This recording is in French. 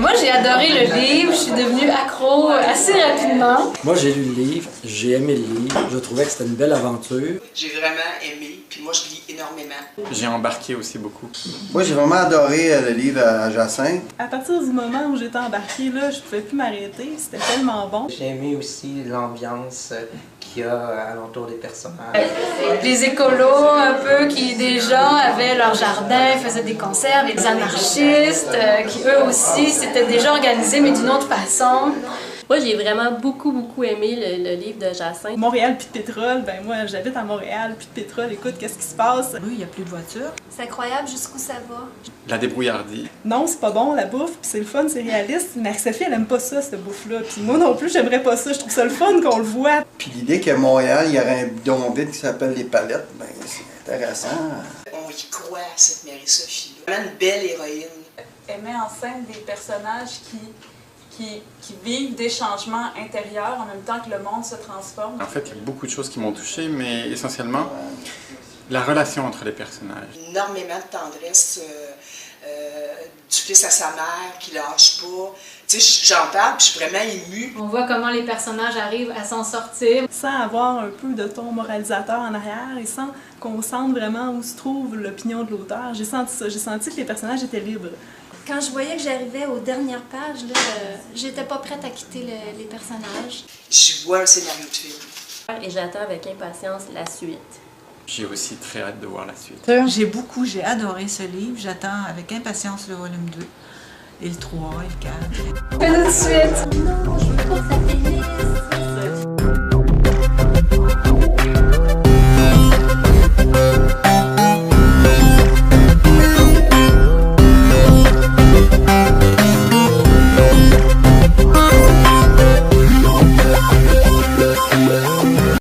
Moi, j'ai adoré le livre, je suis devenue accro assez rapidement. Moi, j'ai lu le livre, j'ai aimé le livre, je trouvais que c'était une belle aventure. J'ai vraiment aimé, puis moi, je lis énormément. J'ai embarqué aussi beaucoup. Moi, j'ai vraiment adoré le livre à Jacinthe. À partir du moment où j'étais embarquée, là, je pouvais plus m'arrêter, c'était tellement bon. J'ai aimé aussi l'ambiance qu'il y a alentour des personnages. Les écolos, un peu, qui déjà avaient leur jardin, faisaient des concerts avec des anarchistes, qui eux aussi s'étaient déjà organisés, mais d'une autre façon. Moi, j'ai vraiment beaucoup aimé le livre de Jacinthe. Montréal puis de pétrole, ben moi j'habite à Montréal puis de pétrole, écoute, qu'est-ce qui se passe? Oui, il n'y a plus de voitures. C'est incroyable jusqu'où ça va. La débrouillardise. Non, c'est pas bon la bouffe, puis c'est le fun, c'est réaliste, mais Sophie elle aime pas ça, cette bouffe-là, puis moi non plus j'aimerais pas ça, je trouve ça le fun qu'on le voit. Puis l'idée qu'à Montréal, il y aurait un bidonville qui s'appelle Les Palettes, ben c'est intéressant. On y croit à cette Marie-Sophie. Vraiment une belle héroïne. Elle met en scène des personnages qui vivent des changements intérieurs en même temps que le monde se transforme. En fait, il y a beaucoup de choses qui m'ont touché, mais essentiellement, la relation entre les personnages. Énormément de tendresse du fils à sa mère qui lâche pas. Tu sais, j'en parle puis je suis vraiment émue. On voit comment les personnages arrivent à s'en sortir. Sans avoir un peu de ton moralisateur en arrière et sans qu'on sente vraiment où se trouve l'opinion de l'auteur. J'ai senti ça, j'ai senti que les personnages étaient libres. Quand je voyais que j'arrivais aux dernières pages, là, j'étais pas prête à quitter les personnages. J'y vois un scénario de film. Et j'attends avec impatience la suite. J'ai aussi très hâte de voir la suite. J'ai adoré ce livre. J'attends avec impatience le volume 2, et le 3, et le 4. Fais-le de suite! Non, je veux pas que ça finisse.